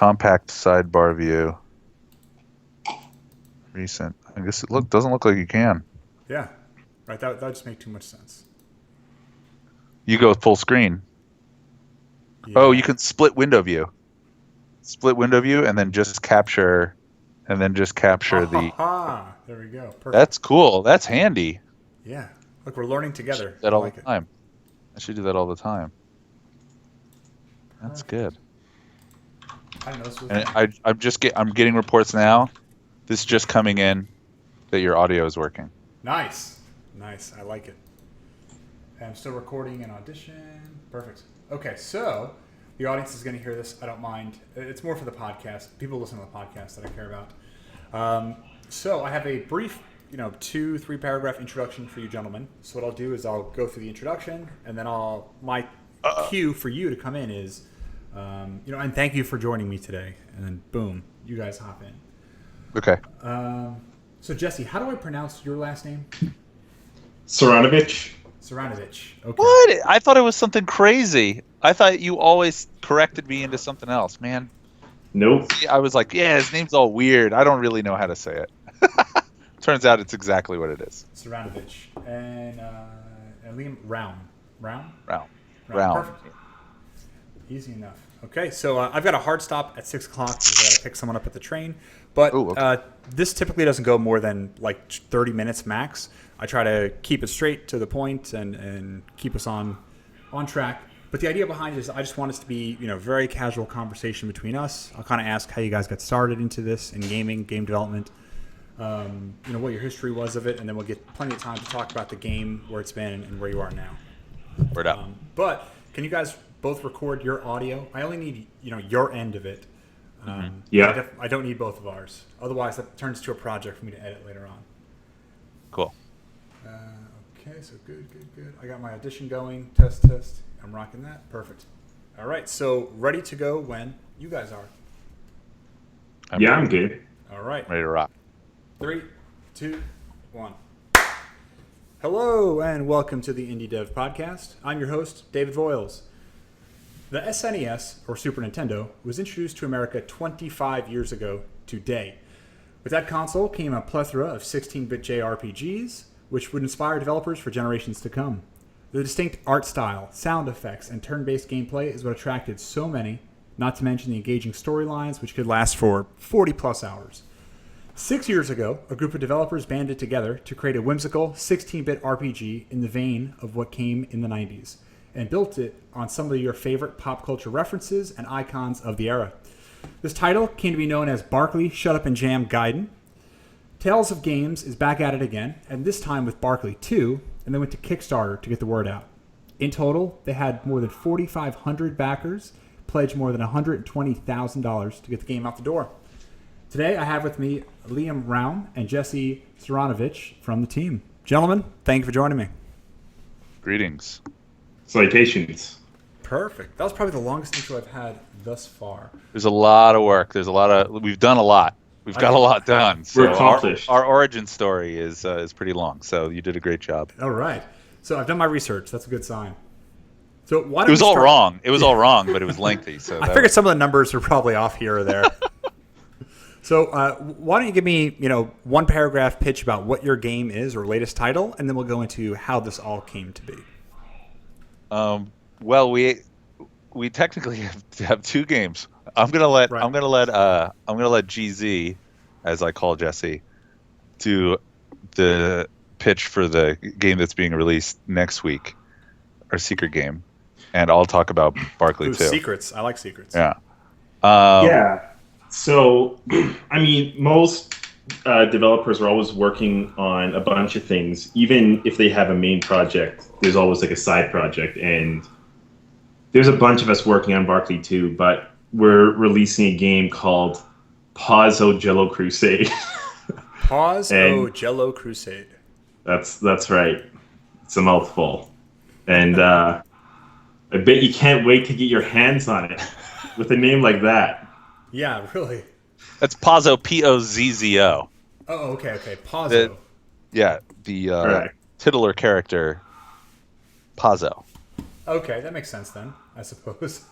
compact sidebar view. Recent. I guess it doesn't look like you can. Yeah. Right. That would just make too much sense. You go full screen. Oh, you Yeah. can split window view. Split window view and then just capture Ha ha the. ha. There we go. That's Perfect. cool. That's handy. Yeah. Look, we're learning I should together. do that I all like the it. time. I should do that all the time. That's Perfect. good. I know this was And me. I'm getting reports now. This is just coming in that your audio is working. Nice. Nice. I like it. I'm still recording an audition. Perfect. Okay, so the audience is going to hear this. I don't mind. It's more for the podcast. People listen to the podcast that I care about. So I have a brief, 2-3 paragraph introduction for you gentlemen. So what I'll do is I'll go through the introduction, and then my cue for you to come in is, and thank you for joining me today. And then boom, you guys hop in. Okay. So Jesse, how do I pronounce your last name? Saranovich. Saranovich. Okay. What? I thought it was something crazy. I thought you always corrected me into something else, man. Nope. I was like, yeah, his name's all weird. I don't really know how to say it. Turns out it's exactly what it is. Saranovich. And Liam Round. Round? Round. Perfect. Easy enough. Okay, so I've got a hard stop at 6 o'clock because I got to pick someone up at the train. But Ooh, okay. this typically doesn't go more than like 30 minutes max. I try to keep it straight to the point and keep us on track. But the idea behind it is I just want us to be, very casual conversation between us. I'll kind of ask how you guys got started into this in gaming, game development, what your history was of it, and then we'll get plenty of time to talk about the game, where it's been, and where you are now. Word up. But can you guys both record your audio? I only need, your end of it. Yeah. I don't need both of ours. Otherwise, that turns to a project for me to edit later on. Cool. Okay, so good. I got my audition going. Test. I'm rocking that. Perfect. All right, so ready to go when you guys are. I'm good. All right. Ready to rock. 3, 2, 1. Hello, and welcome to the Indie Dev Podcast. I'm your host, David Voiles. The SNES, or Super Nintendo, was introduced to America 25 years ago today. With that console came a plethora of 16-bit JRPGs, which would inspire developers for generations to come. The distinct art style, sound effects, and turn-based gameplay is what attracted so many, not to mention the engaging storylines, which could last for 40-plus hours. 6 years ago, a group of developers banded together to create a whimsical 16-bit RPG in the vein of what came in the 90s, and built it on some of your favorite pop culture references and icons of the era. This title came to be known as Barkley Shut Up and Jam Gaiden. Tales of Games is back at it again, and this time with Barkley 2, and then went to Kickstarter to get the word out. In total, they had more than 4,500 backers, pledged more than $120,000 to get the game out the door. Today, I have with me Liam Round and Jesse Saranovich from the team. Gentlemen, thank you for joining me. Greetings. Citations. Perfect. That was probably the longest intro I've had thus far. There's a lot of work. We've done a lot. We've got a lot done. So We're accomplished. our origin story is pretty long. So you did a great job. All right. So I've done my research. That's a good sign. So why don't It was we all start- wrong. It was all wrong, but it was lengthy. So I figured some of the numbers are probably off here or there. So why don't you give me, one paragraph pitch about what your game is or latest title, and then we'll go into how this all came to be. Well, we technically have two games. I'm gonna let GZ, as I call Jesse, do the pitch for the game that's being released next week, our secret game, and I'll talk about Barkley too. Secrets. I like secrets. Yeah. Yeah. So, most developers are always working on a bunch of things. Even if they have a main project, there's always like a side project. And there's a bunch of us working on Barkley too, but we're releasing a game called Pazzo Jello Crusade. Jello Crusade. That's right. It's a mouthful. And I bet you can't wait to get your hands on it with a name like that. Yeah, really. That's Pazzo, Pozzo. Oh, okay. Pazzo. The titular character, Pazzo. Okay, that makes sense then, I suppose.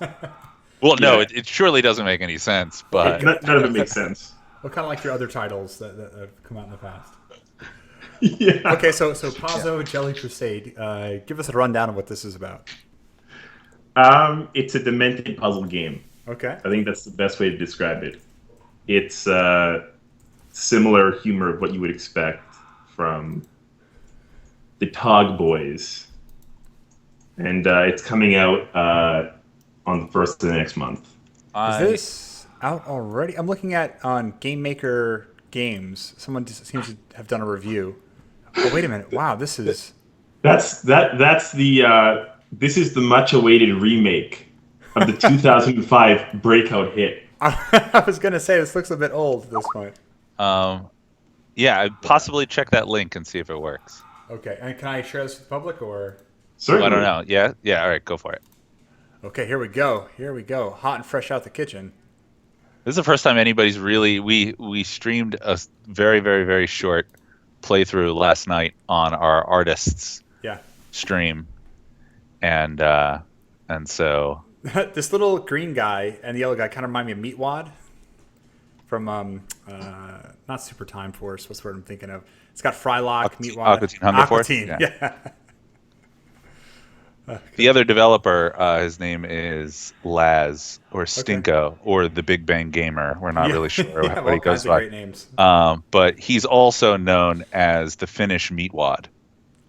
Well, no, Yeah. it surely doesn't make any sense, but None of it makes sense. Well, kind of like your other titles that have come out in the past. Yeah. Okay, so Pazzo Jelly Crusade. Give us a rundown of what this is about. It's a demented puzzle game. Okay. I think that's the best way to describe it. It's similar humor of what you would expect from the Tog Boys, and it's coming out on the first of the next month. Is this out already? I'm looking at on Game Maker Games. Someone seems to have done a review. Oh, wait a minute! Wow, this is That's the this is the much awaited remake of the 2005 breakout hit. I was gonna say this looks a bit old at this point. yeah, I'd possibly check that link and see if it works. Okay, and can I share this with the public or? Certainly. I don't know. Yeah. All right, go for it. Okay, here we go. Hot and fresh out the kitchen. This is the first time anybody's really we streamed a very, very, very short playthrough last night on our artists Yeah. stream, and so This little green guy and the yellow guy kind of remind me of Meatwad from not Super Time Force. What's the word I'm thinking of? It's got Frylock, Meatwad, Aqua Teen Hunger Force? Teen, Yeah. yeah. the other developer, his name is Laz or Stinko or the Big Bang Gamer. We're not really sure Yeah, what he goes of by. great names. But he's also known as the Finnish Meatwad.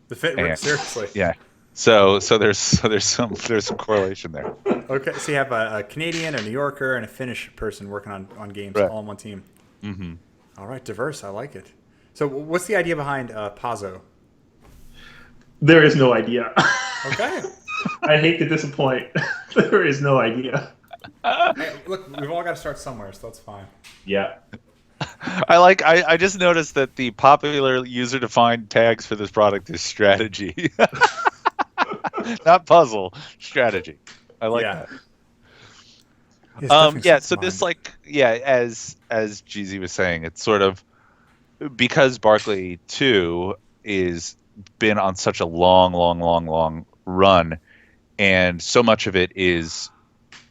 The fit, And- seriously. Yeah. So there's some correlation there. Okay, so you have a Canadian, a New Yorker, and a Finnish person working on games Right. all on one team. Mm-hmm. All right, diverse. I like it. So, what's the idea behind Pazzo? There is no idea. Okay. I hate to disappoint. There is no idea. Hey, look, we've all got to start somewhere, so that's fine. Yeah. I just noticed that the popular user-defined tags for this product is strategy, not puzzle. Strategy. I like Yeah. that. Yes, definitely Yeah. sets So in this, mind. as GZ was saying, it's sort of because Barkley 2 is been on such a long run, and so much of it is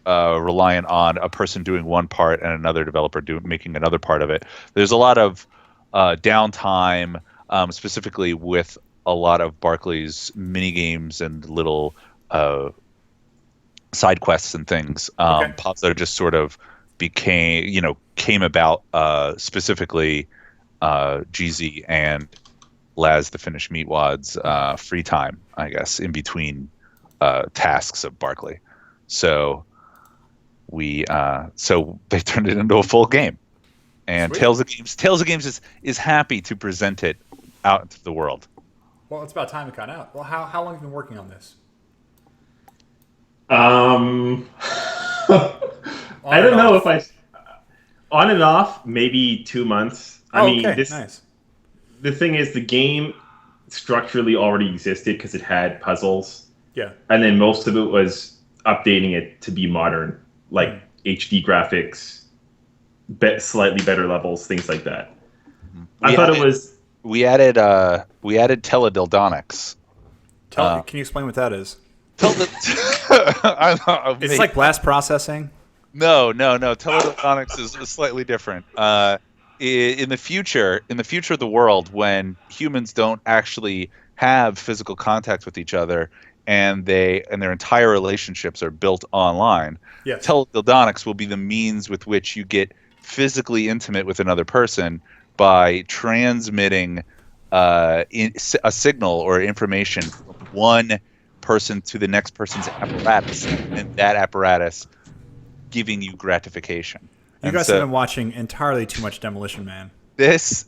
reliant on a person doing one part and another developer making another part of it. There's a lot of downtime, specifically with a lot of Barkley's mini games and little side quests and things. Okay. Pazzo just sort of came about specifically GZ and Laz, the Finnish Meatwad's free time, I guess, in between tasks of Barkley. So they turned it into a full game, and Sweet. Tales of Games is happy to present it out into the world. Well, it's about time it got out. Well, how long have you been working on this? I don't know if on and off, maybe 2 months. I mean, okay, this nice. the thing is, the game structurally already existed because it had puzzles, Yeah. and then most of it was updating it to be modern, like HD graphics, slightly better levels, things like that. I thought it was. We added teledildonics. Can you explain what that is? It's It's like blast processing. No. Teledildonics is slightly different. In the future of the world, when humans don't actually have physical contact with each other, and their entire relationships are built online, Yes. teledildonics will be the means with which you get physically intimate with another person by transmitting a signal or information from one person to the next person's apparatus, and that apparatus giving you gratification. You guys have been watching entirely too much Demolition Man. This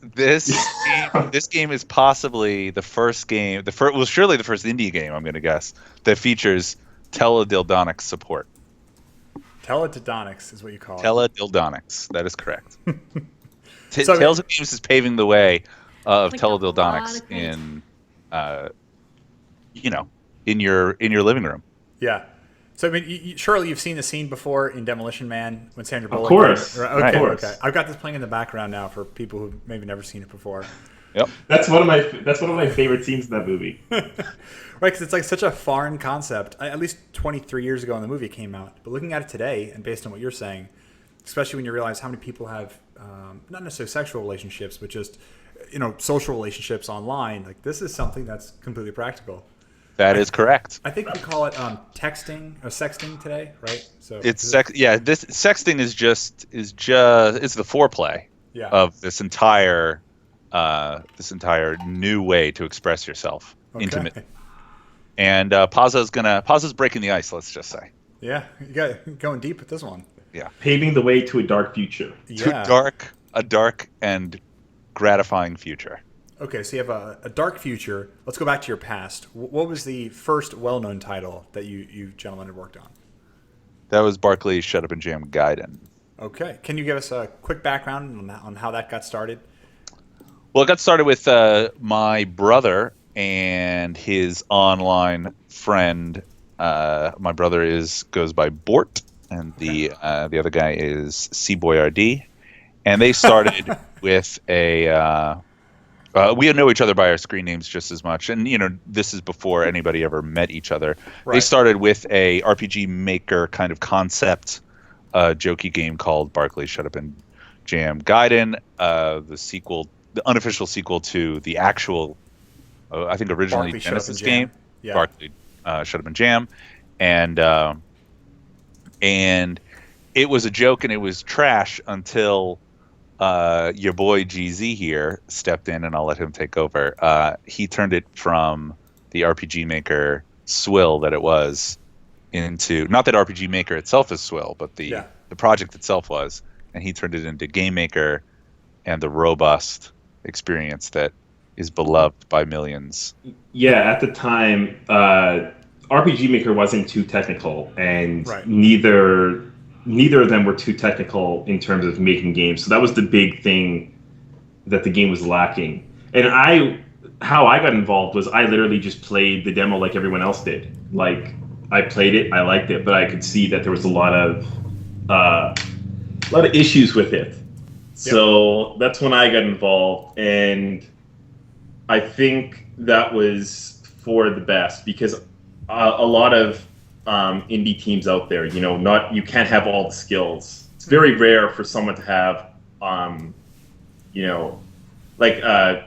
game is possibly the first game, surely the first indie game, I'm going to guess, that features teledildonics support. Teledildonics is what you call it. Teledildonics, that is correct. So, Tales of Games is paving the way of Like a lot teledildonics of things. in your living room. Yeah. So I mean, surely you've seen the scene before in Demolition Man when Sandra Bullock. course. Right, Of okay, course. okay. I've got this playing in the background now for people who've maybe never seen it before. Yep. That's one of my favorite scenes in that movie. Right, because it's like such a foreign concept. At least 23 years ago when the movie came out. But looking at it today, and based on what you're saying, especially when you realize how many people have not necessarily sexual relationships, but just social relationships online, like this is something that's completely practical. That is correct. I think we call it texting or sexting today, right? So This sexting is the foreplay yeah. of this entire new way to express yourself intimately. And Paza's breaking the ice. Let's just say. Yeah, you got going deep with this one. Yeah, paving the way to a dark future. Yeah. To a dark and gratifying future. Okay, so you have a dark future. Let's go back to your past. What was the first well-known title that you gentlemen had worked on? That was Barclay's Shut Up and Jam Gaiden. Okay, can you give us a quick background on how that got started? Well, it got started with my brother and his online friend. My brother goes by Bort, and the other guy is C-Boy-RD. And they started with a... we know each other by our screen names just as much. And, this is before anybody ever met each other. Right. They started with a RPG Maker kind of concept jokey game called Barclay's Shut Up and Jam Gaiden, the unofficial sequel to the actual, I think originally Barclay Genesis game, yeah. Barclay Shut Up and Jam. And it was a joke and it was trash until... your boy GZ here stepped in, and I'll let him take over. He turned it from the RPG Maker swill that it was into, not that RPG Maker itself is swill, but the project itself was, and he turned it into Game Maker and the robust experience that is beloved by millions. Yeah, at the time, RPG Maker wasn't too technical, and right. neither of them were too technical in terms of making games. So that was the big thing that the game was lacking. And how I got involved was I literally just played the demo like everyone else did. Like, I played it, I liked it, but I could see that there was a lot of issues with it. So that's when I got involved, and I think that was for the best, because a lot of indie teams out there, you can't have all the skills. It's very rare for someone to have,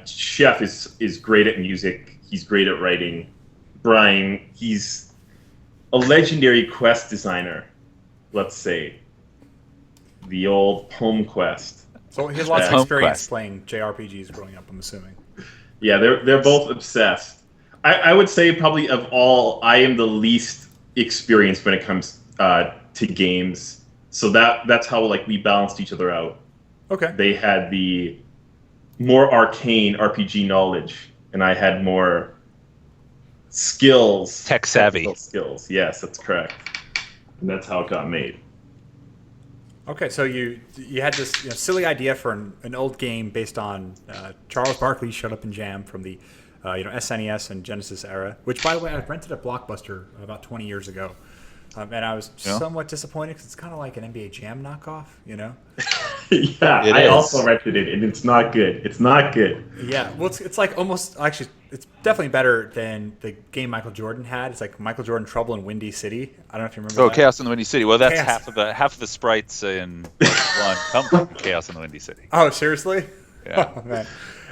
Chef is great at music. He's great at writing. Brian, he's a legendary quest designer. Let's say the old Home Quest. So he has lots of experience playing JRPGs growing up, I'm assuming. Yeah, they're both obsessed. I would say probably of all, I am the least experienced when it comes to games. So that's how we balanced each other out. Okay. They had the more arcane RPG knowledge, and I had more skills. Tech savvy. Skills. Yes, that's correct. And that's how it got made. Okay, so you had this silly idea for an old game based on Charles Barkley's Shut Up and Jam from the SNES and Genesis era, which, by the way, I rented at Blockbuster about 20 years ago. And I was somewhat disappointed because it's kind of like an NBA Jam knockoff, Yeah, I also rented it, and it's not good. It's not good. Yeah, well, it's like almost, actually, it's definitely better than the game Michael Jordan had. It's like Michael Jordan Trouble in Windy City. I don't know if you remember that. Chaos in the Windy City. Well, that's half of the sprites in one come from Chaos in the Windy City. Oh, seriously? Yeah. Oh, man.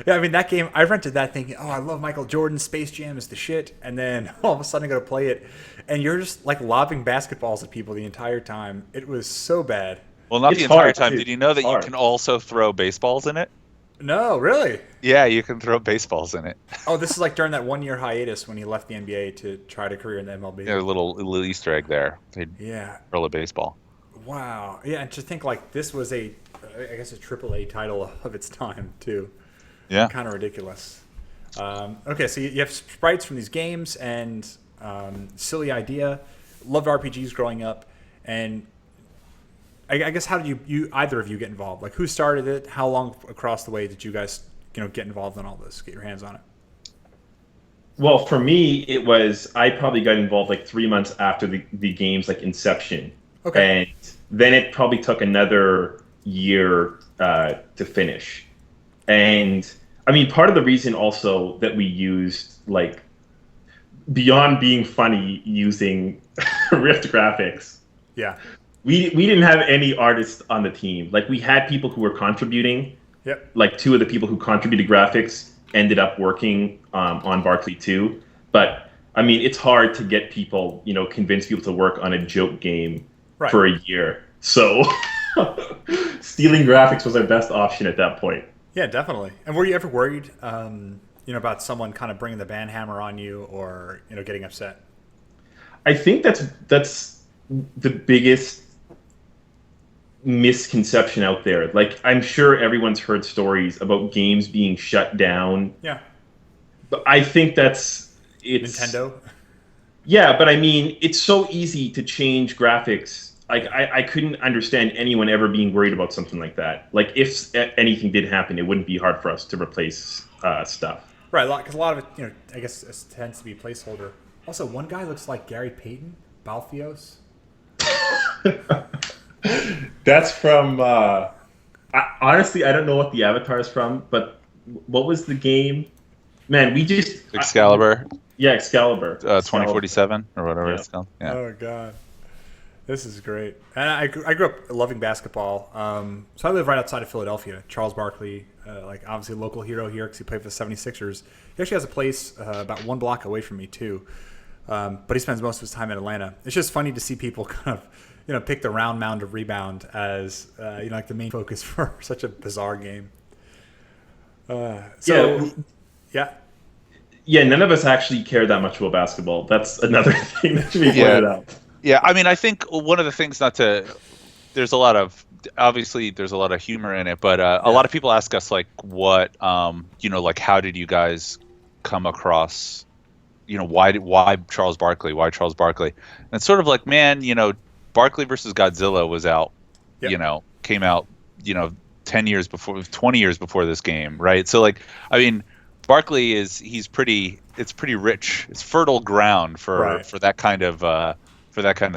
Yeah, I mean, that game, I rented that thinking, I love Michael Jordan, Space Jam is the shit. And then all of a sudden I go to play it, and you're just like lobbing basketballs at people the entire time. It was so bad. Well, not the entire time. Did you know that you can also throw baseballs in it? No, really? Yeah, you can throw baseballs in it. Oh, this is like during that 1 year hiatus when he left the NBA to try to career in the MLB. Yeah, a little Easter egg there. They'd throw a baseball. Wow. Yeah, and to think this was I guess a AAA title of its time too. Yeah. Kind of ridiculous. Okay, so you have sprites from these games and silly idea. Loved RPGs growing up, and I guess how did you either of you get involved? Like, who started it? How long across the way did you guys get involved in all this? Get your hands on it. Well, for me, it was I probably got involved 3 months after the game's inception. Okay. And then it probably took another year to finish. And I mean, part of the reason also that we used, like, beyond being funny using Rift graphics, Yeah. we didn't have any artists on the team. Like, we had people who were contributing. Yep. Like, two of the people who contributed graphics ended up working on Barkley too. But I mean, it's hard to get people, convince people to work on a joke game Right. for a year. So stealing graphics was our best option at that point. Yeah, definitely. And were you ever worried, about someone kind of bringing the ban hammer on you, or getting upset? I think that's the biggest misconception out there. Like, I'm sure everyone's heard stories about games being shut down. Yeah. But I think it's Nintendo. Yeah, but I mean, it's so easy to change graphics. Like, I couldn't understand anyone ever being worried about something like that. Like, if anything did happen, it wouldn't be hard for us to replace stuff. Right, because a lot of it, I guess it tends to be placeholder. Also, one guy looks like Gary Payton, Balthios. That's from. Honestly, I don't know what the avatar is from, but what was the game? Man, we just Excalibur. Yeah, Excalibur. 2047 or whatever it's called. Yeah. Oh god, this is great. And I grew up loving basketball. So I live right outside of Philadelphia. Charles Barkley, like obviously a local hero here because he played for the 76ers. He actually has a place about one block away from me too. But he spends most of his time in Atlanta. It's just funny to see people kind of pick the round mound of rebound as like the main focus for such a bizarre game. Yeah. Yeah, none of us actually care that much about basketball. That's another thing that should be pointed out. Yeah, I mean, I think one of the things there's a lot of humor in it, but a lot of people ask us like, what, like, how did you guys come across, why Charles Barkley? Why Charles Barkley? And it's sort of like, man, Barkley versus Godzilla was out, came out, 20 years before this game, right? So like, I mean, Barkley it's pretty rich. It's fertile ground for that kind of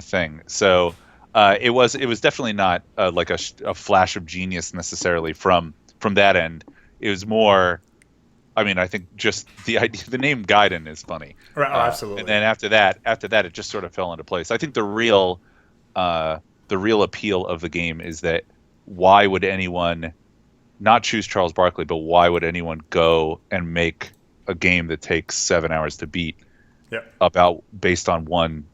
thing. So it was definitely not like a flash of genius necessarily from that end. It was more, I mean, I think just the idea, the name Gaiden is funny. Right, absolutely. And then after that, it just sort of fell into place. I think the real appeal of the game is that why would anyone not choose Charles Barkley, but why would anyone go and make a game that takes 7 hours to beat based on one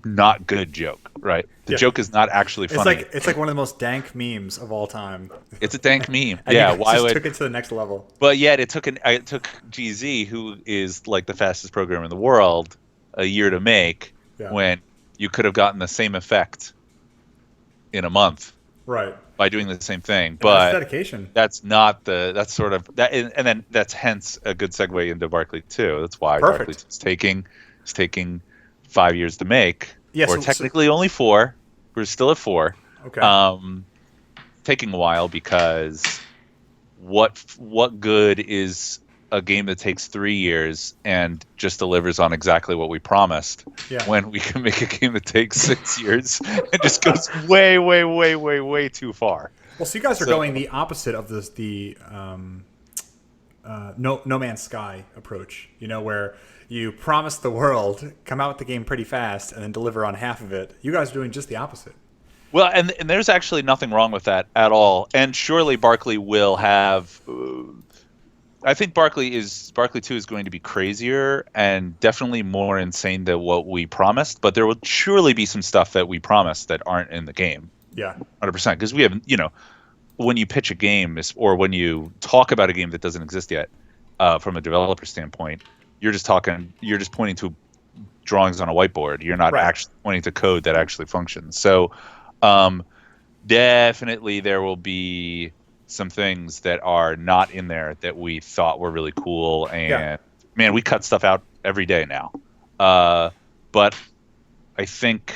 not good joke, right? The joke is not actually funny. It's like one of the most dank memes of all time. It's a dank meme. Yeah, why would took it to the next level? But yet it took GZ, who is like the fastest programmer in the world, a year to make when you could have gotten the same effect in a month. Right. By doing the same thing, but that's dedication. That's sort of that, and then that's hence a good segue into Barkley 2. That's why Barkley is taking 5 years to make, or technically only 4. We're still at 4. Okay. Taking a while because what good is a game that takes 3 years and just delivers on exactly what we promised when we can make a game that takes 6 years and just goes way, way, way, way, way too far. Well, so you guys are going the opposite of the No Man's Sky approach, where you promise the world, come out with the game pretty fast, and then deliver on half of it. You guys are doing just the opposite. Well, and there's actually nothing wrong with that at all. And surely Barkley will have... I think Barkley 2 is going to be crazier and definitely more insane than what we promised, but there will surely be some stuff that we promised that aren't in the game. Yeah. 100%. Because we have, when you pitch a game or when you talk about a game that doesn't exist yet, from a developer standpoint, you're just pointing to drawings on a whiteboard. You're not actually pointing to code that actually functions. So definitely there will be some things that are not in there that we thought were really cool, and man, we cut stuff out every day now. But I think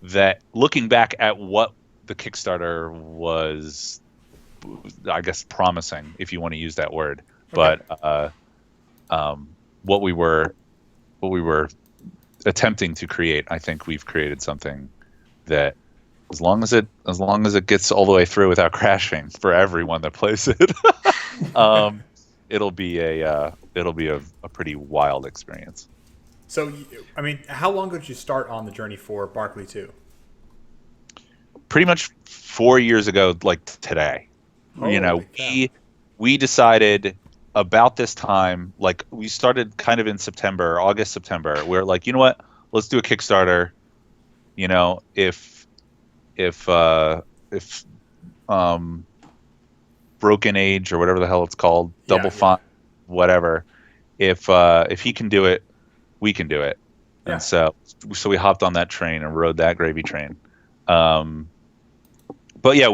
that looking back at what the Kickstarter was, I guess, promising, if you want to use that word, but what we were attempting to create, I think we've created something that, as long as it gets all the way through without crashing for everyone that plays it, it'll be a pretty wild experience. So, I mean, how long ago did you start on the journey for Barkley 2? Pretty much 4 years ago, like today. Holy cow. We decided about this time, like we started kind of in September, August, September. We're like, you know what? Let's do a Kickstarter. If Broken Age or whatever the hell it's called, Yeah, Double Font, whatever. If he can do it, we can do it. yeah. And so we hopped on that train and rode that gravy train. But yeah,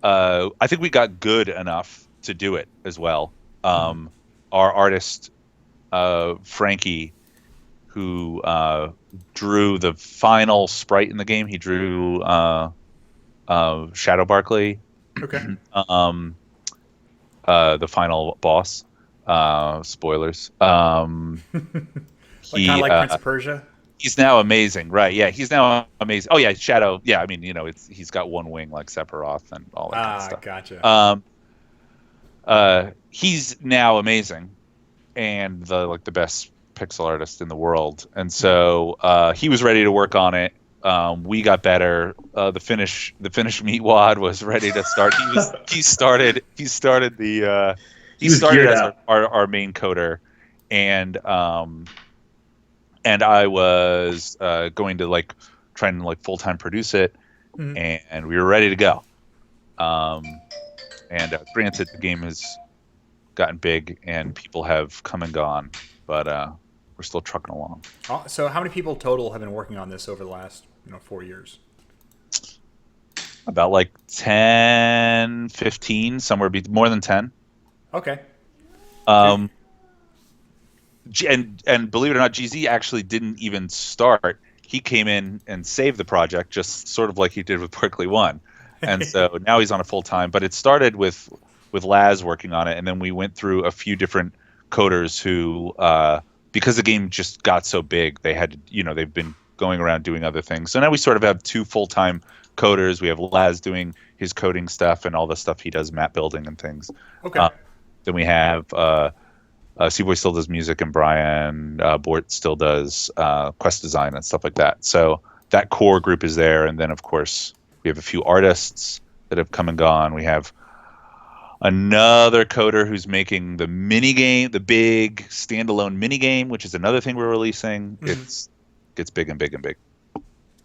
I think we got good enough to do it as well. Our artist, Frankie, who drew the final sprite in the game, he drew Shadow Barkley, Okay. the final boss. Spoilers. Like kind of like Prince of Persia. He's now amazing, right? Yeah, he's now amazing. Oh yeah, Shadow. Yeah, I mean, he's got one wing like Sephiroth and all that kind of stuff. Gotcha. He's now amazing, and the best pixel artist in the world. And so he was ready to work on it. We got better. The Finnish Meatwad was ready to start. He started as our main coder, and I was going to try and full-time produce it, and we were ready to go. And granted, the game has gotten big and people have come and gone, but we're still trucking along. So how many people total have been working on this over the last 4 years? About 10, 15, somewhere more than 10. Okay. And believe it or not, GZ actually didn't even start. He came in and saved the project, just sort of like he did with Berkeley 1. And so now he's on a full time. But it started with Laz working on it, and then we went through a few different coders who, because the game just got so big, they had to, they've been going around doing other things. So now we sort of have 2 full-time coders. We have Laz doing his coding stuff and all the stuff he does, map building and things. Okay. Then we have Seaboy still does music, and Brian Bort still does quest design and stuff like that. So that core group is there, and then of course we have a few artists that have come and gone. We have another coder who's making the mini game, the big standalone mini game, which is another thing we're releasing. It gets big and big and big.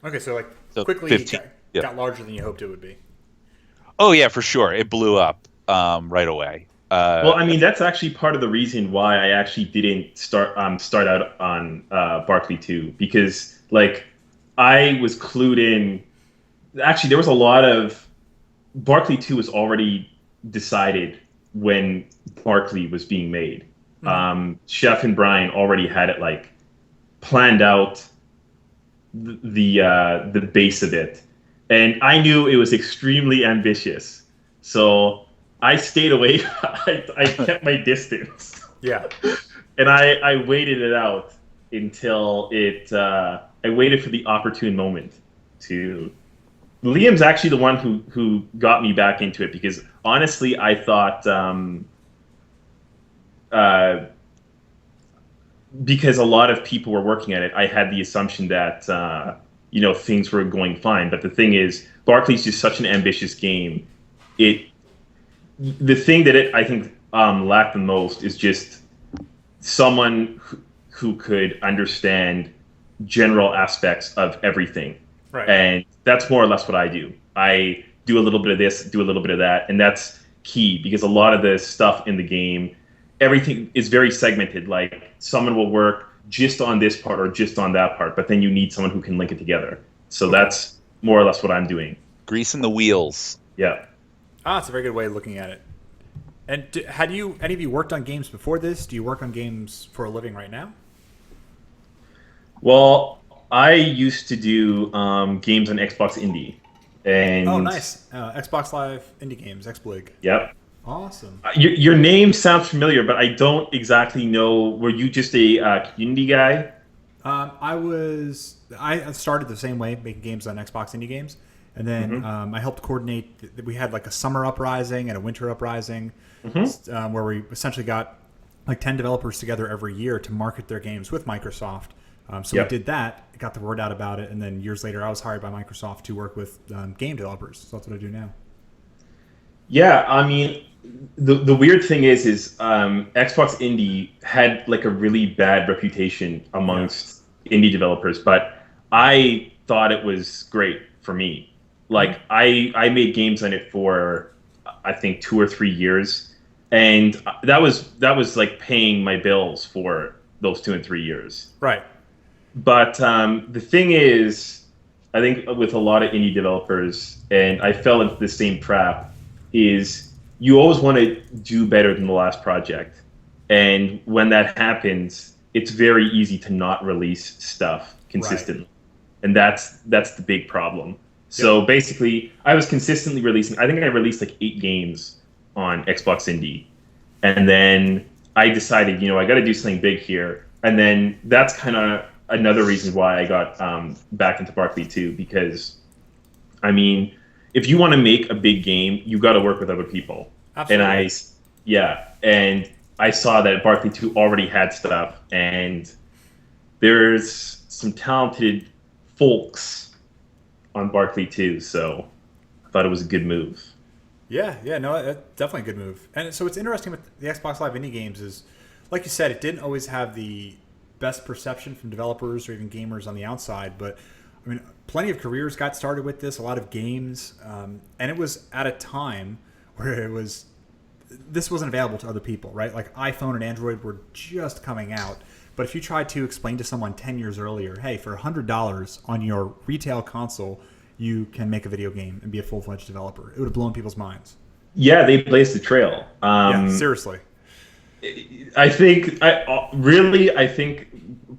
Okay, so quickly 15, got larger than you hoped it would be. Oh yeah, for sure. It blew up right away. Well, I mean, that's actually part of the reason why I actually didn't start out on Barkley 2, because I was clued in. Actually, there was a lot of Barkley 2 was already decided when Barkley was being made. Chef and Brian already had it planned out, the base of it, and I knew it was extremely ambitious, so I stayed away. I kept my distance. Yeah. And I waited it out until I waited for the opportune moment to. Liam's actually the one who got me back into it, because honestly, I thought because a lot of people were working at it, I had the assumption that things were going fine. But the thing is, Barkley's just such an ambitious game. The thing that I think lacked the most is just someone who could understand general aspects of everything. Right. And that's more or less what I do. I do a little bit of this, do a little bit of that, and that's key, because a lot of the stuff in the game, everything is very segmented. Someone will work just on this part or just on that part, but then you need someone who can link it together. So that's more or less what I'm doing. Greasing the wheels. Yeah. It's a very good way of looking at it. And had any of you worked on games before this? Do you work on games for a living right now? Well, I used to do games on Xbox Indie. And oh, nice. Xbox Live Indie Games, XBlig. Yep. Awesome. Your name sounds familiar, but I don't exactly know. Were you just a community guy? I started the same way, making games on Xbox indie games, and then I helped coordinate. We had like a summer uprising and a winter uprising, where we essentially got like 10 developers together every year to market their games with Microsoft. So we did that, got the word out about it, and then years later, I was hired by Microsoft to work with game developers. So that's what I do now. Yeah, I mean, the weird thing is Xbox Indie had like a really bad reputation amongst indie developers, but I thought it was great for me. Like I made games on it for I think 2 or 3 years, and that was like paying my bills for those 2 and 3 years. Right. But the thing is, I think with a lot of indie developers, and I fell into the same trap, is you always want to do better than the last project. And when that happens, it's very easy to not release stuff consistently. Right. And that's the big problem. So basically, I was consistently releasing, I think I released like 8 games on Xbox Indie. And then I decided, I got to do something big here. And then that's kind of another reason why I got back into Barkley 2, because, I mean, if you want to make a big game, you got to work with other people. Absolutely. And I saw that Barkley 2 already had stuff, and there's some talented folks on Barkley 2, so I thought it was a good move. Yeah, no, that's definitely a good move. And so what's interesting with the Xbox Live Indie games is, like you said, it didn't always have the best perception from developers or even gamers on the outside, but I mean, plenty of careers got started with this, a lot of games, and it was at a time where this wasn't available to other people, right? Like iPhone and Android were just coming out, but if you tried to explain to someone 10 years earlier, hey, for $100 on your retail console, you can make a video game and be a full-fledged developer, it would have blown people's minds. Yeah, they blazed the trail. Yeah, seriously. I think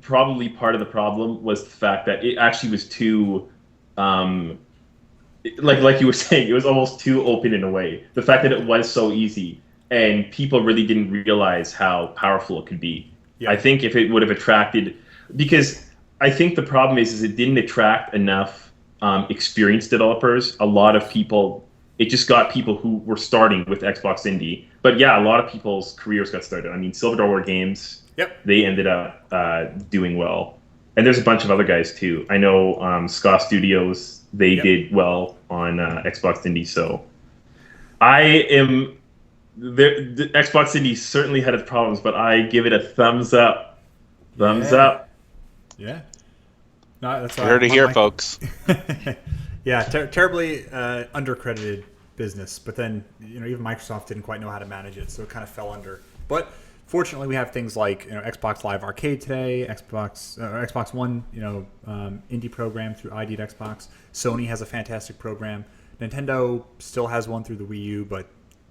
probably part of the problem was the fact that it actually was too, like you were saying, it was almost too open in a way. The fact that it was so easy and people really didn't realize how powerful it could be. Yeah. I think if it would have attracted, because I think the problem is it didn't attract enough experienced developers. A lot of people, it just got people who were starting with Xbox Indie. But yeah, a lot of people's careers got started. I mean, Silver Dollar Games, they ended up doing well. And there's a bunch of other guys too. I know Ska Studios, they did well on Xbox Indie. So the Xbox Indie certainly had its problems, but I give it a thumbs up. Thumbs up. Yeah. No, that's heard it here, folks. Yeah, terribly undercredited business, but then even Microsoft didn't quite know how to manage it, so it kind of fell under. But fortunately, we have things like Xbox Live Arcade today, Xbox One, indie program through ID at Xbox. Sony has a fantastic program. Nintendo still has one through the Wii U, but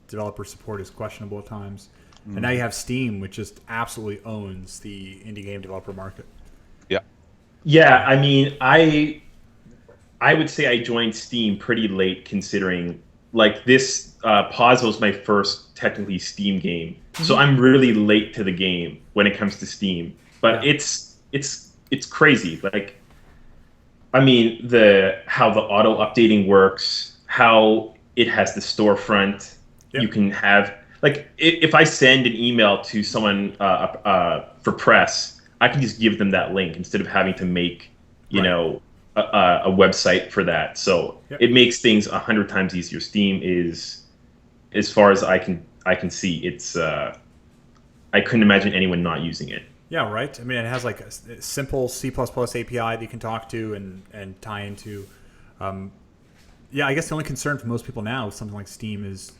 developer support is questionable at times. And now you have Steam, which just absolutely owns the indie game developer market. Yeah, I mean, I would say I joined Steam pretty late, considering like this Pause was my first technically Steam game, so I'm really late to the game when it comes to Steam. But it's crazy. Like, I mean, how the auto updating works, how it has the storefront. You can have like if I send an email to someone for press, I can just give them that link instead of having to make, a website for that. So it makes things 100 times easier. Steam is, as far as I can see, it's. I couldn't imagine anyone not using it. Yeah, right. I mean, it has like a simple C++ API that you can talk to and tie into. I guess the only concern for most people now with something like Steam is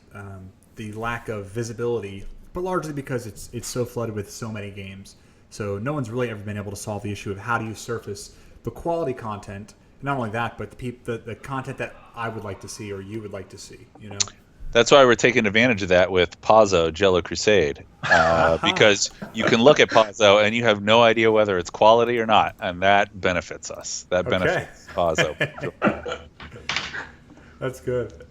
the lack of visibility, but largely because it's so flooded with so many games. So no one's really ever been able to solve the issue of how do you surface the quality content, not only that, but the content that I would like to see or you would like to see, That's why we're taking advantage of that with Pazzo Jello Crusade, because you can look at Pazzo and you have no idea whether it's quality or not, and that benefits us. That benefits Pazzo. That's good.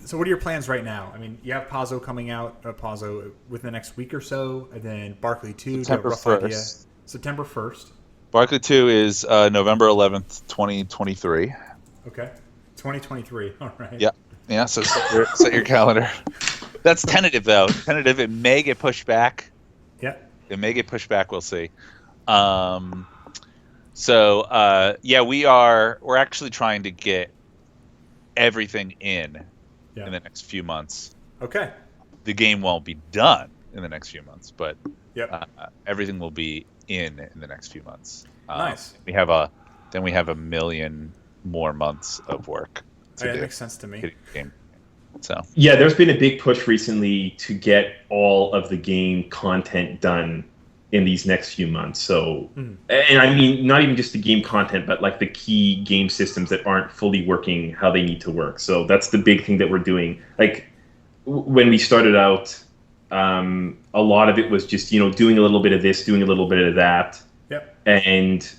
So what are your plans right now? I mean, you have Pazzo coming out, Pazzo within the next week or so, and then Barkley 2. September 1st. September 1st. Barkley 2 is November 11th, 2023. Okay. 2023. All right. Yeah. Yeah, so set your calendar. That's tentative, though. Tentative. It may get pushed back. Yeah. It may get pushed back. We'll see. Um, yeah, we're actually trying to get everything in Yeah. the next few months. Okay. The game won't be done in the next few months, but Yep. everything will be in the next few months. Nice. We have a million more months of work to That do. makes sense to me. Getting the game. So Yeah, there's been a big push recently to get all of the game content done in these next few months. So, and I mean, not even just the game content, but like the key game systems that aren't fully working how they need to work. So that's the big thing that we're doing. Like when we started out, a lot of it was just doing a little bit of this, doing a little bit of that, Yep. and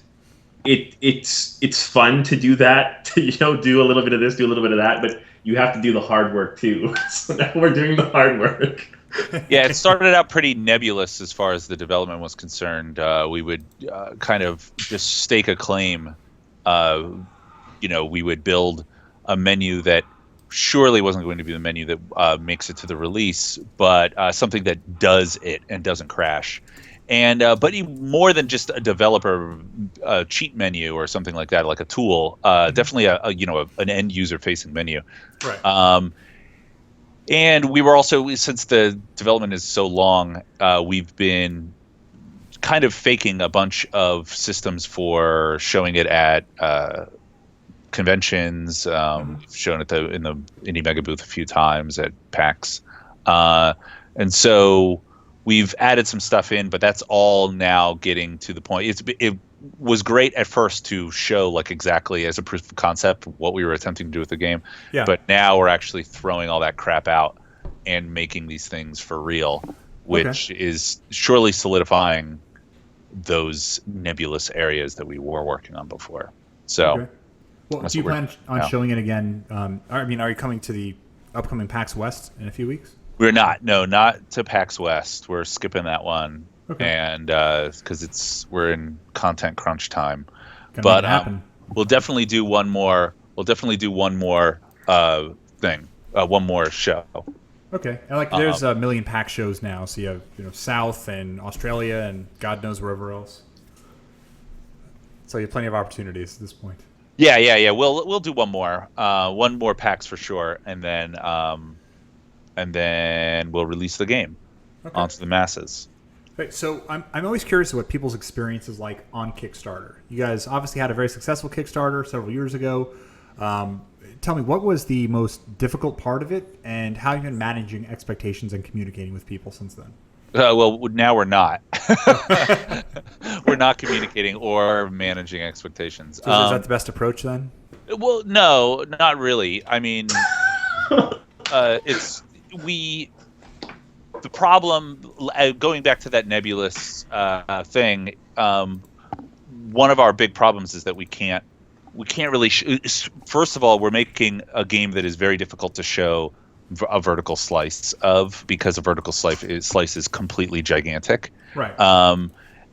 it's fun to do that. To, do a little bit of this, do a little bit of that, but you have to do the hard work too. So now we're doing the hard work. yeah, it started out pretty nebulous as far as the development was concerned. We would kind of just stake a claim. We would build a menu that surely wasn't going to be the menu that makes it to the release, but something that does it and doesn't crash. And but more than just a developer cheat menu or something like that, like a tool, definitely an end user facing menu. Right. And we were also, since the development is so long, we've been kind of faking a bunch of systems for showing it at conventions. We've shown it in the Indie Mega booth a few times at PAX, and so we've added some stuff in, but that's all now getting to the point. It was great at first to show like exactly as a proof of concept what we were attempting to do with the game, but now we're actually throwing all that crap out and making these things for real, which is surely solidifying those nebulous areas that we were working on before. So, well, do you plan on showing it again? Are you coming to the upcoming PAX West in a few weeks? We're not. No, not to PAX West. We're skipping that one, and because we're in content crunch time. But we'll definitely do one more. We'll definitely do one more thing, one more show. Okay, and there's a million PAX shows now, so you have South and Australia and God knows wherever else. So you have plenty of opportunities at this point. Yeah. We'll do one more PAX for sure, and then we'll release the game onto the masses. Right, so I'm always curious what people's experience is like on Kickstarter. You guys obviously had a very successful Kickstarter several years ago. Tell me, what was the most difficult part of it, and how have you been managing expectations and communicating with people since then? Well, now we're not. We're not communicating or managing expectations. So is that the best approach then? Well, no, not really. I mean, the problem, going back to that nebulous thing, one of our big problems is that we can't really first of all, we're making a game that is very difficult to show a vertical slice of, because a vertical slice is completely gigantic, right?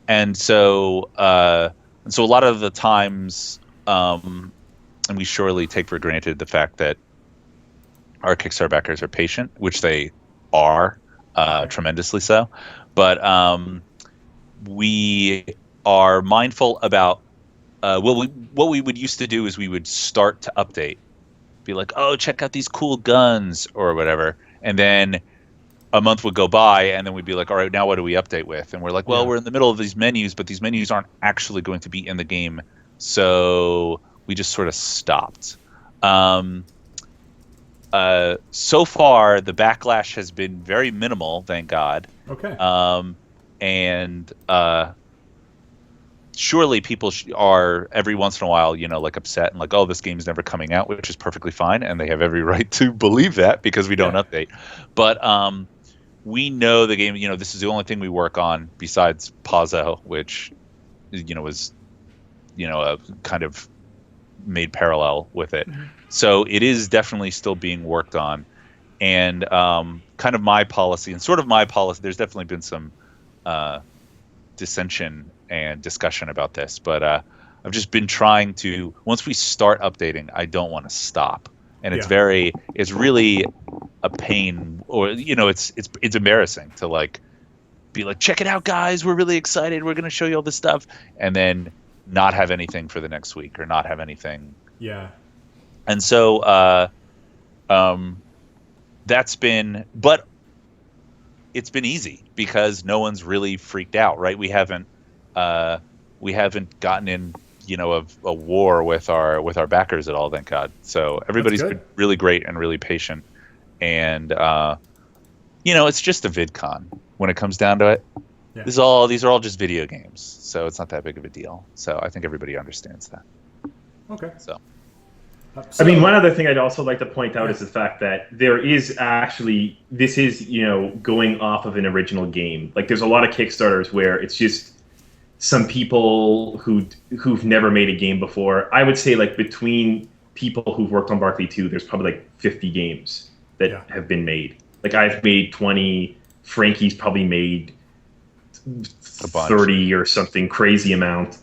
And so a lot of the times, and we surely take for granted the fact that our Kickstarter backers are patient, which they are, tremendously so. But we are mindful about what we would used to do is we would start to update, be like, oh, check out these cool guns or whatever, and then a month would go by, and then we'd be like, all right, now what do we update with? And we're like, well, we're in the middle of these menus, but these menus aren't actually going to be in the game, so we just sort of stopped. So far, the backlash has been very minimal, thank God. Okay. And surely people are every once in a while, like upset and like, oh, this game's never coming out, which is perfectly fine, and they have every right to believe that because we don't update. But we know the game. This is the only thing we work on besides Pazzo, which was a kind of made parallel with it. Mm-hmm. So it is definitely still being worked on, and kind of my policy and sort of my policy. There's definitely been some dissension and discussion about this, but I've just been trying to. Once we start updating, I don't want to stop, and Yeah. it's really a pain, or it's embarrassing to like be like, check it out, guys, we're really excited, we're going to show you all this stuff, and then not have anything for the next week or not have anything. Yeah. And so that's been, but it's been easy because no one's really freaked out, right? We haven't gotten in, a war with our backers at all, thank God. So everybody's been really great and really patient, and it's just a VidCon when it comes down to it. Yeah. These are all just video games, so it's not that big of a deal. So I think everybody understands that. Okay. So I mean, one other thing I'd also like to point out is the fact that there is actually, this is, going off of an original game. Like, there's a lot of Kickstarters where it's just some people who've never made a game before. I would say, like, between people who've worked on Barkley 2, there's probably like 50 games that have been made. Like, I've made 20. Frankie's probably made 30 or something crazy amount.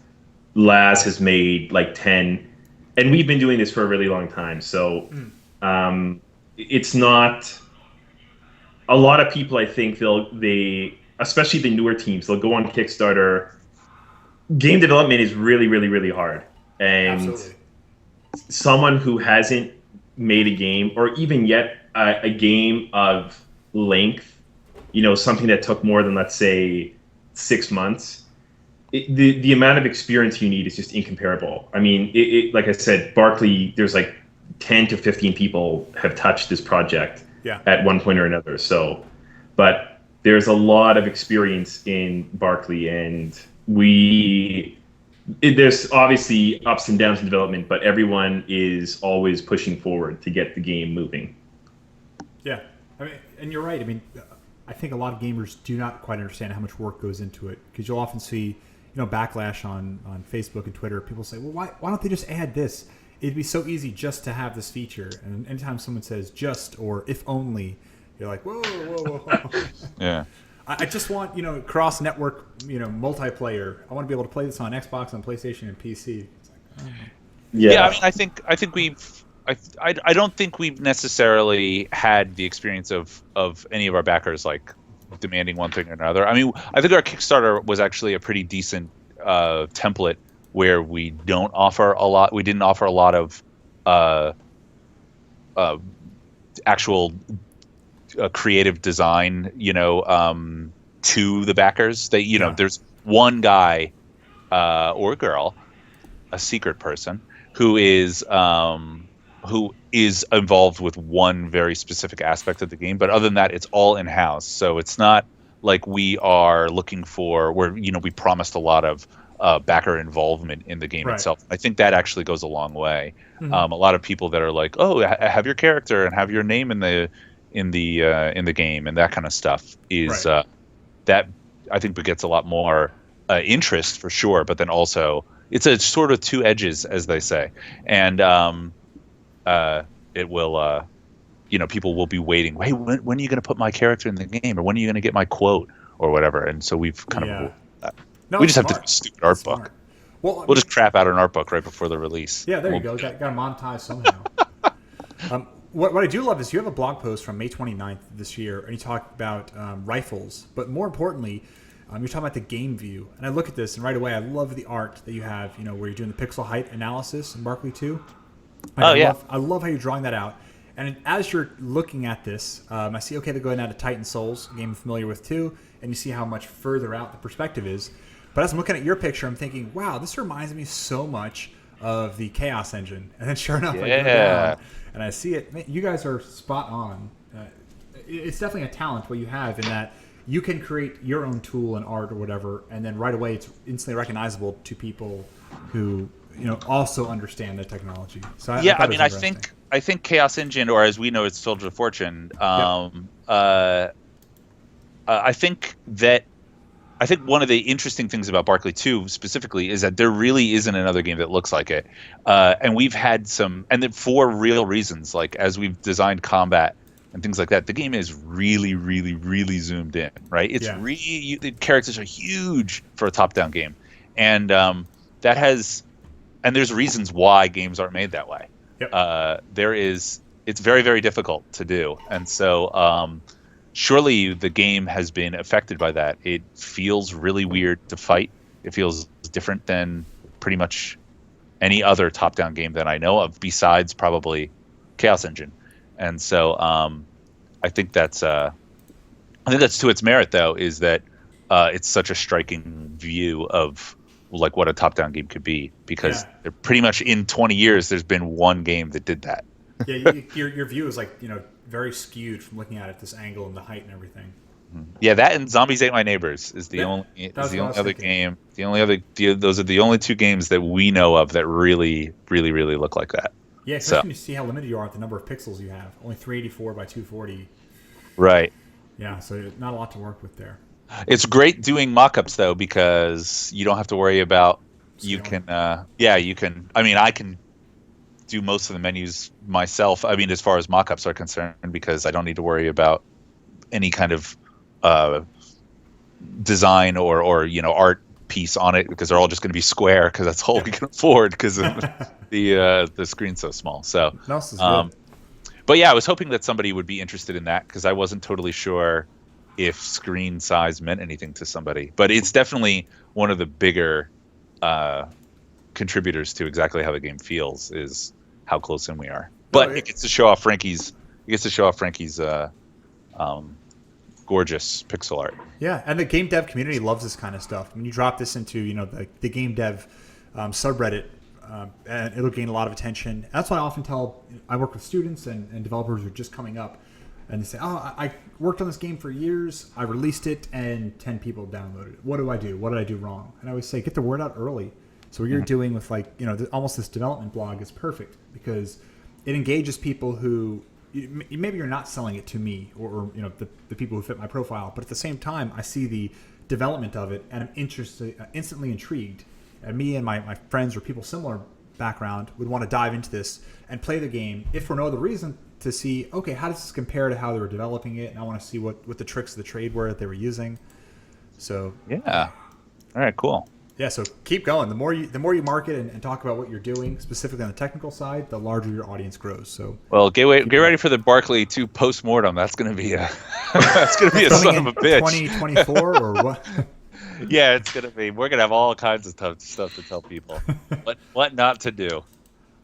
Laz has made like 10. And we've been doing this for a really long time. So it's not a lot of people. I think they especially the newer teams, they'll go on Kickstarter. Game development is really, really, really hard. And absolutely. Someone who hasn't made a game, or even yet a game of length, something that took more than, let's say, 6 months, the amount of experience you need is just incomparable. I mean, like I said, Barkley, there's like 10 to 15 people have touched this project at one point or another. So, but there's a lot of experience in Barkley, and there's obviously ups and downs in development, but everyone is always pushing forward to get the game moving. Yeah, I mean, and you're right. I mean, I think a lot of gamers do not quite understand how much work goes into it, because you'll often see, backlash on Facebook and Twitter. People say, well, why don't they just add this? It'd be so easy just to have this feature. And anytime someone says just or if only, you're like, whoa, whoa, whoa. Yeah. I just want, cross-network, multiplayer. I want to be able to play this on Xbox, on PlayStation, and PC. It's like, oh. Yeah, I mean, I think I don't think we've necessarily had the experience of any of our backers like demanding one thing or another. I mean, I think our Kickstarter was actually a pretty decent template where we didn't offer a lot of actual creative design, to the backers. There's one guy or girl, a secret person, who is involved with one very specific aspect of the game, but other than that, it's all in-house. So it's not like we are looking for we promised a lot of backer involvement in the game itself. I think that actually goes a long way. Mm-hmm. A lot of people that are like, oh, have your character and have your name in the game and that kind of stuff is that I think begets a lot more interest for sure. But then also it's a sort of two edges, as they say, and it will, people will be waiting. Hey, when are you going to put my character in the game, or when are you going to get my quote, or whatever? And so we've kind of we just have to do a stupid art book. Well, we'll just crap out an art book right before the release. Yeah, there you go. Got to monetize somehow. What I do love is you have a blog post from May 29th this year, and you talk about rifles, but more importantly, you're talking about the game view. And I look at this, and right away, I love the art that you have, where you're doing the pixel height analysis in Barkley 2. I love how you're drawing that out. And as you're looking at this, I see, they're going out to Titan Souls, a game I'm familiar with too, and you see how much further out the perspective is. But as I'm looking at your picture, I'm thinking, wow, this reminds me so much of the Chaos Engine. And then sure enough, I go down and I see it. Man, you guys are spot on. It's definitely a talent what you have in that you can create your own tool and art or whatever, and then right away it's instantly recognizable to people who also understand the technology. So I think Chaos Engine, or as we know, it's Soldier of Fortune. I think one of the interesting things about Barkley 2 specifically is that there really isn't another game that looks like it. And we've had for real reasons, like as we've designed combat and things like that, the game is really, really, really zoomed in, right? It's the characters are huge for a top-down game. and that has, and there's reasons why games aren't made that way. Yep. It's very, very difficult to do, and so surely the game has been affected by that. It feels really weird to fight. It feels different than pretty much any other top-down game that I know of, besides probably Chaos Engine. And so I think that's to its merit, though, is that it's such a striking view of like what a top-down game could be, because pretty much in 20 years there's been one game that did that. Yeah, your view is like, very skewed from looking at it this angle and the height and everything. Yeah, that and Zombies Ate My Neighbors is the only other game. Those are the only two games that we know of that really, really, really look like that. Yeah, especially when you see how limited you are at the number of pixels you have. Only 384 by 240. Right. Yeah, so not a lot to work with there. It's great doing mock-ups, though, because you don't have to worry about you can. I mean, I can do most of the menus myself. I mean, as far as mock-ups are concerned, because I don't need to worry about any kind of design or art piece on it, because they're all just going to be square, because that's all we can afford because of the screen's so small. So, but yeah, I was hoping that somebody would be interested in that, because I wasn't totally sure if screen size meant anything to somebody. But it's definitely one of the bigger contributors to exactly how the game feels, is how close in we are. But it gets to show off Frankie's. Gorgeous pixel art. Yeah, and the game dev community loves this kind of stuff. When you drop this into the game dev subreddit, and it'll gain a lot of attention. That's why I often I work with students and developers who are just coming up, and they say, "Oh, I worked on this game for years. I released it, and 10 people downloaded it. What do I do? What did I do wrong?" And I always say, get the word out early. So what you're doing with almost this development blog is perfect, because it engages people who. Maybe you're not selling it to me or the people who fit my profile, but at the same time, I see the development of it and I'm instantly intrigued. And me and my friends or people similar background would want to dive into this and play the game, if for no other reason, to see, okay, how does this compare to how they were developing it? And I want to see what the tricks of the trade were that they were using. So yeah, all right, cool. Yeah, so keep going. The more you market and talk about what you're doing, specifically on the technical side, the larger your audience grows. So, well, get ready for the Barkley 2 post-mortem. That's going to be a son of a bitch. 2024 or what? Yeah, it's going to be. We're going to have all kinds of tough stuff to tell people. what not to do.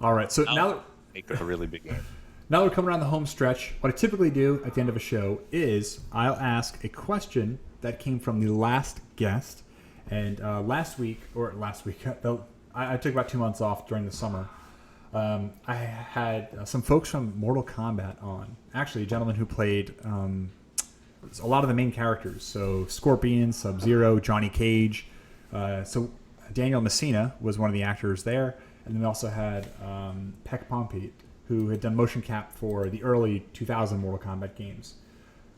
All right. So now make it a really big game. Now we're coming around the home stretch. What I typically do at the end of a show is I'll ask a question that came from the last guest. And last week, I took about 2 months off during the summer. I had some folks from Mortal Kombat on. Actually, a gentleman who played a lot of the main characters. So Scorpion, Sub-Zero, Johnny Cage. So Daniel Messina was one of the actors there. And then we also had Peck Pompey, who had done motion cap for the early 2000 Mortal Kombat games.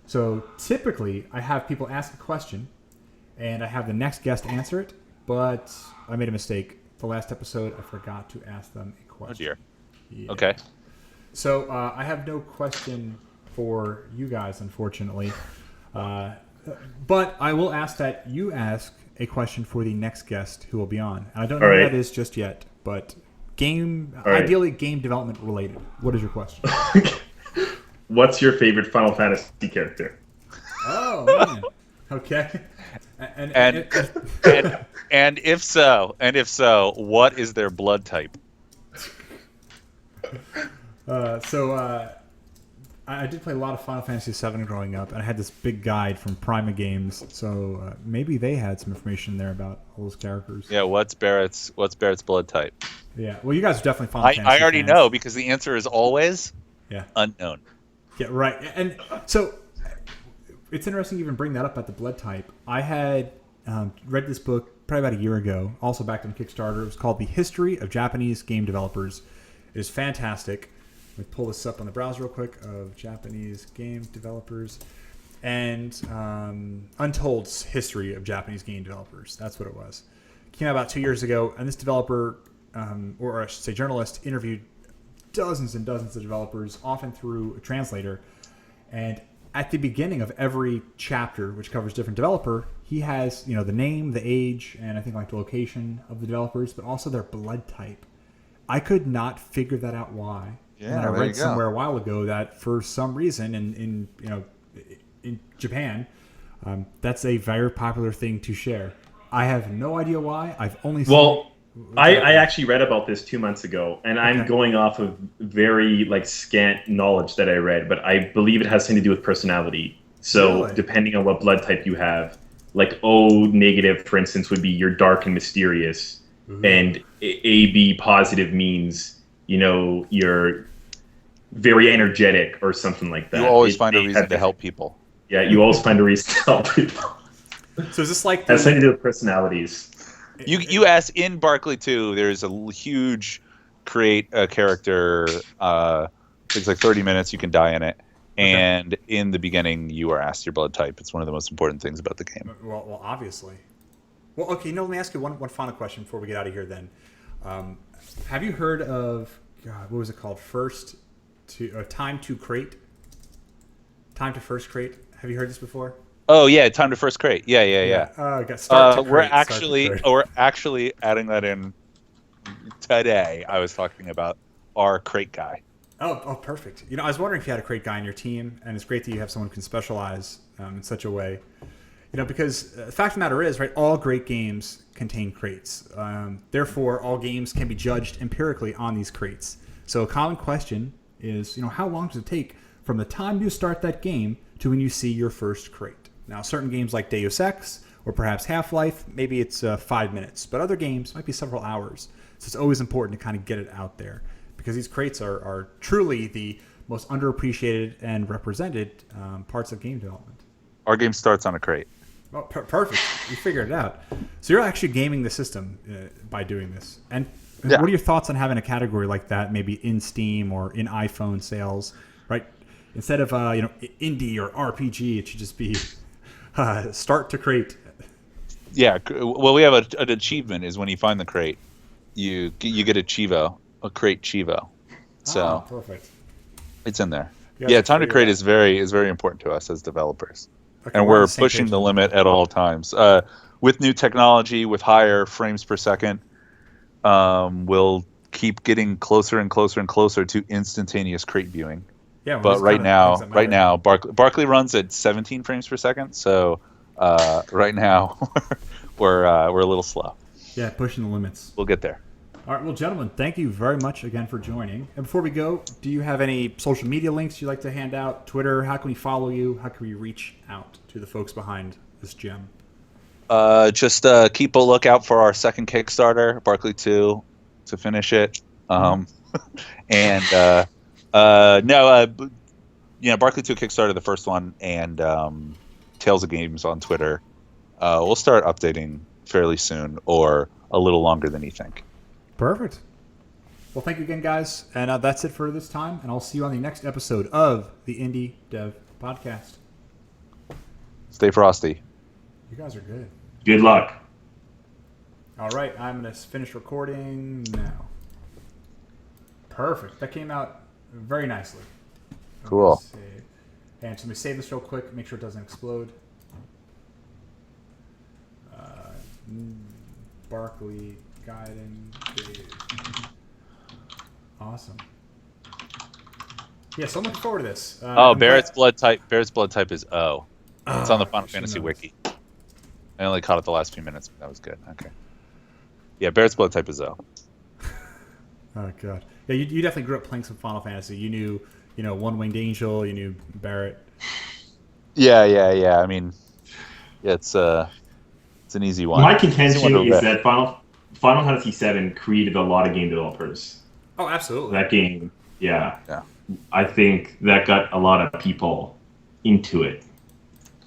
So typically, I have people ask a question, and I have the next guest answer it, but I made a mistake. The last episode, I forgot to ask them a question. Oh, dear. Yeah. Okay. So I have no question for you guys, unfortunately. But I will ask that you ask a question for the next guest who will be on. And I don't know who that is just yet, but ideally game development related. What is your question? What's your favorite Final Fantasy character? Oh, man. Okay. And if so, what is their blood type? I did play a lot of Final Fantasy VII growing up, and I had this big guide from Prima Games, so maybe they had some information there about all those characters. Yeah, what's Barrett's blood type? Yeah, well, you guys are definitely Final Fantasy I already fans. know, because the answer is always unknown. Yeah, right. And so it's interesting you even bring that up about the blood type. I had read this book probably about a year ago, also backed on Kickstarter. It was called The History of Japanese Game Developers. It is fantastic. Let me pull this up on the browser real quick, of Japanese game developers. And Untold's History of Japanese Game Developers. That's what it was. It came out about 2 years ago, and this developer, or I should say journalist, interviewed dozens and dozens of developers, often through a translator. And at the beginning of every chapter, which covers different developer, he has the name, the age, and I think like the location of the developers, but also their blood type. I could not figure that out why. Yeah, and then I read somewhere a while ago that for some reason in Japan, that's a very popular thing to share. I have no idea why. I've only seen. Well, I actually read about this 2 months ago, and I'm going off of very scant knowledge that I read, but I believe it has something to do with personality. So Really? depending on what blood type you have, like O negative, for instance, would be you're dark and mysterious, and AB positive means you're very energetic or something like that. You always find a reason to help people. Yeah, you always find a reason to help people. So is this like has something to do with personalities? You ask in Barkley 2, there's a huge create a character. It's like 30 minutes. You can die in it. And in the beginning, you are asked your blood type. It's one of the most important things about the game. Well, obviously. Well, okay. Let me ask you one final question before we get out of here. Then, have you heard of what was it called? Time to crate. Time to first crate. Have you heard this before? Oh yeah, time to first crate. Yeah. We're actually adding that in today. I was talking about our crate guy. Oh, perfect. I was wondering if you had a crate guy on your team, and it's great that you have someone who can specialize in such a way. Because the fact of the matter is, right, all great games contain crates. Therefore, all games can be judged empirically on these crates. So a common question is, how long does it take from the time you start that game to when you see your first crate? Now, certain games like Deus Ex or perhaps Half-Life, maybe it's 5 minutes. But other games might be several hours. So it's always important to kind of get it out there because these crates are truly the most underappreciated and represented parts of game development. Our game starts on a crate. Oh, perfect. You figured it out. So you're actually gaming the system by doing this. And what are your thoughts on having a category like that, maybe in Steam or in iPhone sales, right? Instead of indie or RPG, it should just be start to crate. Yeah. Well, we have an achievement is when you find the crate, you get a crate Chivo. So perfect. It's in there. Yeah, time to crate is very important to us as developers. Okay, and we're pushing the limit at all times. With new technology, with higher frames per second, we'll keep getting closer and closer and closer to instantaneous crate viewing. Yeah, but right now, Barkley runs at 17 frames per second. So right now, we're a little slow. Yeah, pushing the limits. We'll get there. All right, well, gentlemen, thank you very much again for joining. And before we go, do you have any social media links you'd like to hand out? Twitter, how can we follow you? How can we reach out to the folks behind this gem? Just keep a lookout for our second Kickstarter, Barkley 2, to finish it. Barkley 2 Kickstarter, the first one, and Tales of Games on Twitter. We'll start updating fairly soon, or a little longer than you think. Perfect. Well, thank you again, guys. And that's it for this time. And I'll see you on the next episode of the Indie Dev Podcast. Stay frosty. You guys are good. Good luck. All right. I'm going to finish recording now. Perfect. That came out very nicely. Cool. And so let me save this real quick. Make sure it doesn't explode. Barkley guiding Dave. Awesome. Yeah, so I'm looking forward to this. Barrett's blood type is O. It's on the Final Fantasy wiki. I only caught it the last few minutes, but that was good. Okay. Yeah, Barrett's blood type is O. Oh god. Yeah, you definitely grew up playing some Final Fantasy. You knew, One Winged Angel. You knew Barrett. Yeah. I mean, it's an easy one. My contention is that Final Fantasy VII created a lot of game developers. Oh, absolutely. That game, yeah. I think that got a lot of people into it.